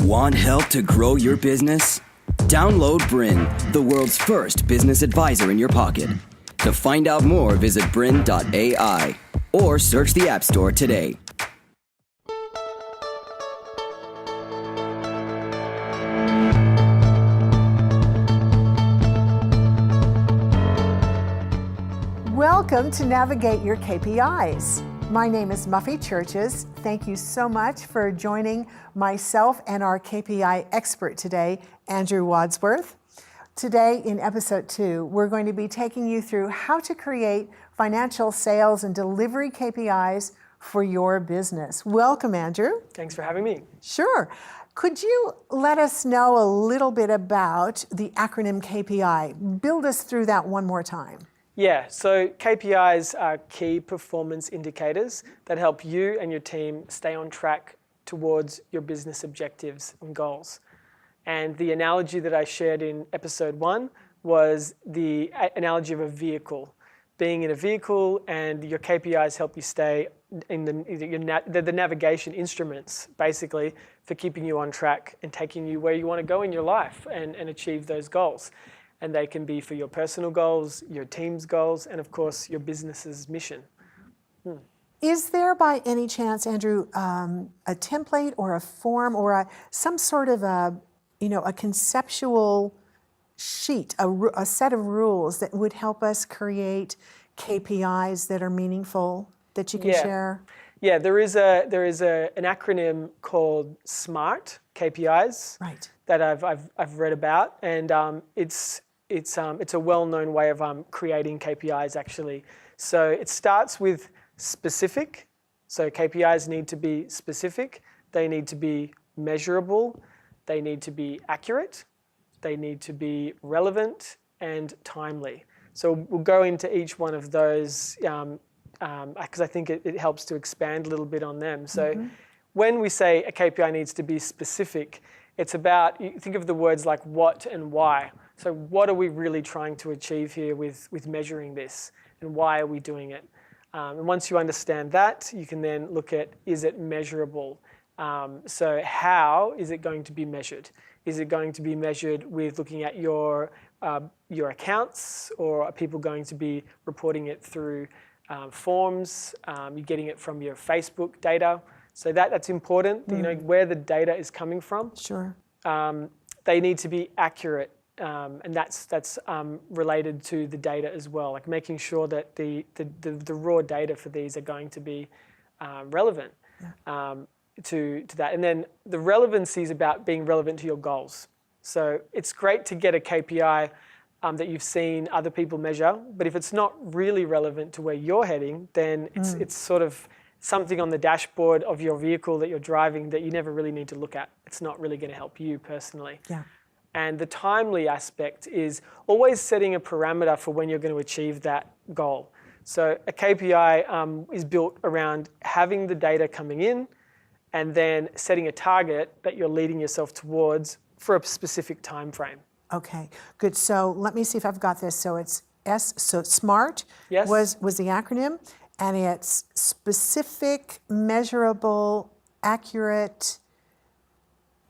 Want help to grow your business? Download BRiN, the world's first business advisor in your pocket. To find out more, visit BRiN.ai or search the App Store today. Welcome to Navigate Your KPIs. My name is Muffy Churches. Thank you so much for joining myself and our KPI expert today, Andrew Wadsworth. Today in episode 2, we're going to be taking you through how to create financial sales and delivery KPIs for your business. Welcome, Andrew. Thanks for having me. Sure. Could you let us know a little bit about the acronym KPI? Build us through that one more time. Yeah, so KPIs are key performance indicators that help you and your team stay on track towards your business objectives and goals. And the analogy that I shared in episode 1 was the analogy of a vehicle. Being in a vehicle, and your KPIs help you stay in the navigation instruments, basically, for keeping you on track and taking you where you want to go in your life and achieve those goals. And they can be for your personal goals, your team's goals, and of course, your business's mission. Is there by any chance, Andrew, a template or a form or some sort of a conceptual sheet, a set of rules that would help us create KPIs that are meaningful that you can share? Yeah, there is an acronym called SMART KPIs, right, that I've read about, and it's a well-known way of creating KPIs actually. So it starts with specific. So KPIs need to be specific. They need to be measurable. They need to be accurate. They need to be relevant and timely. So we'll go into each one of those because I think it helps to expand a little bit on them. So when we say a KPI needs to be specific, it's about, you think of the words like what and why. So what are we really trying to achieve here with measuring this, and why are we doing it? And once you understand that, you can then look at, is it measurable? So how is it going to be measured? Is it going to be measured with looking at your accounts, or are people going to be reporting it through forms? You're getting it from your Facebook data. So that's important, where the data is coming from. Sure. They need to be accurate, and that's related to the data as well, like making sure that the raw data for these are going to be relevant to that. And then the relevancy is about being relevant to your goals. So it's great to get a KPI that you've seen other people measure, but if it's not really relevant to where you're heading, then it's sort of something on the dashboard of your vehicle that you're driving that you never really need to look at. It's not really going to help you personally. Yeah. And the timely aspect is always setting a parameter for when you're going to achieve that goal. So a KPI is built around having the data coming in and then setting a target that you're leading yourself towards for a specific time frame. Okay, good. So let me see if I've got this. So it's so SMART was the acronym, and it's specific, measurable, accurate,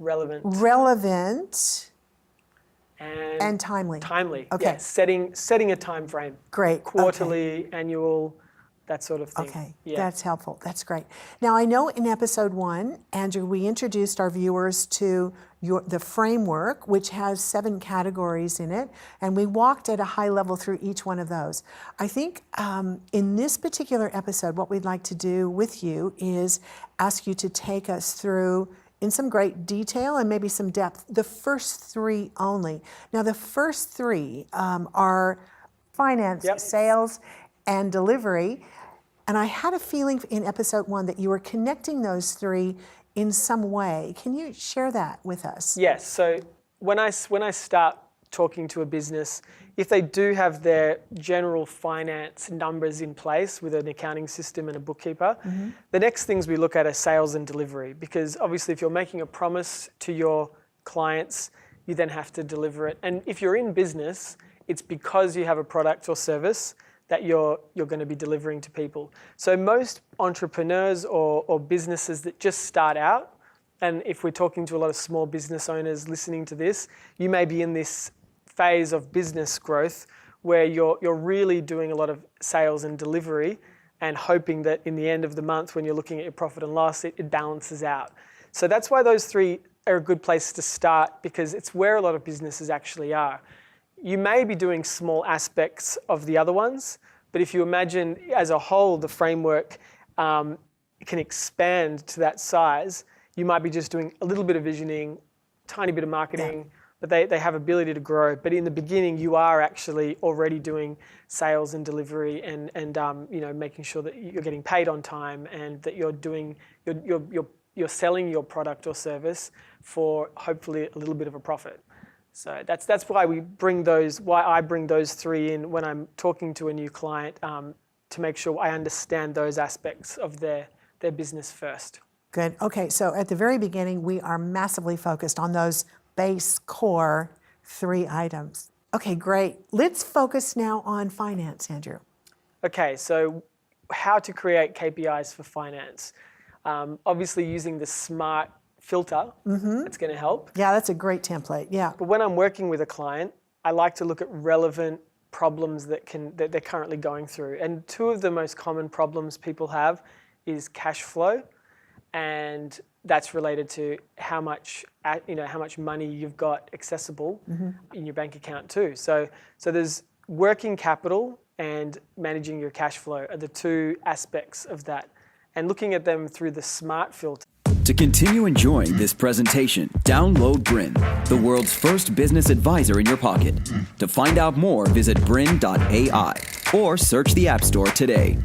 relevant, and timely. Timely. Okay. Yeah, setting a time frame. Great. Quarterly, annual, that sort of thing. Okay, yeah. That's helpful. That's great. Now, I know in episode 1, Andrew, we introduced our viewers to the framework, which has 7 categories in it, and we walked at a high level through each one of those. I think in this particular episode, what we'd like to do with you is ask you to take us through, in some great detail and maybe some depth, the first 3 only. Now, the first 3 are finance, sales, and delivery. And I had a feeling in episode 1 that you were connecting those 3 in some way. Can you share that with us? Yes. So when I start talking to a business, if they do have their general finance numbers in place with an accounting system and a bookkeeper, the next things we look at are sales and delivery. Because obviously if you're making a promise to your clients, you then have to deliver it. And if you're in business, it's because you have a product or service that you're going to be delivering to people. So most entrepreneurs or businesses that just start out, And if we're talking to a lot of small business owners listening to this, you may be in this phase of business growth where you're really doing a lot of sales and delivery and hoping that in the end of the month when you're looking at your profit and loss, it balances out. So that's why those three are a good place to start, because it's where a lot of businesses actually are. You may be doing small aspects of the other ones, but if you imagine as a whole the framework can expand to that size, you might be just doing a little bit of visioning, tiny bit of marketing, but they have ability to grow. But in the beginning, you are actually already doing sales and delivery and making sure that you're getting paid on time and that you're selling your product or service for hopefully a little bit of a profit. So that's why I bring those three in when I'm talking to a new client, to make sure I understand those aspects of their business first. Good. Okay, so at the very beginning, we are massively focused on those base core 3 items. Okay, great. Let's focus now on finance, Andrew. Okay, so how to create KPIs for finance. Obviously using the SMART filter, that's going to help. Yeah, that's a great template, yeah. But when I'm working with a client, I like to look at relevant problems that they're currently going through. And 2 of the most common problems people have is cash flow, and that's related to how much money you've got accessible in your bank account too. So there's working capital and managing your cash flow are the 2 aspects of that, and looking at them through the SMART filter. To continue enjoying this presentation, download BRiN, the world's first business advisor in your pocket. To find out more, visit BRiN.ai or search the App Store today.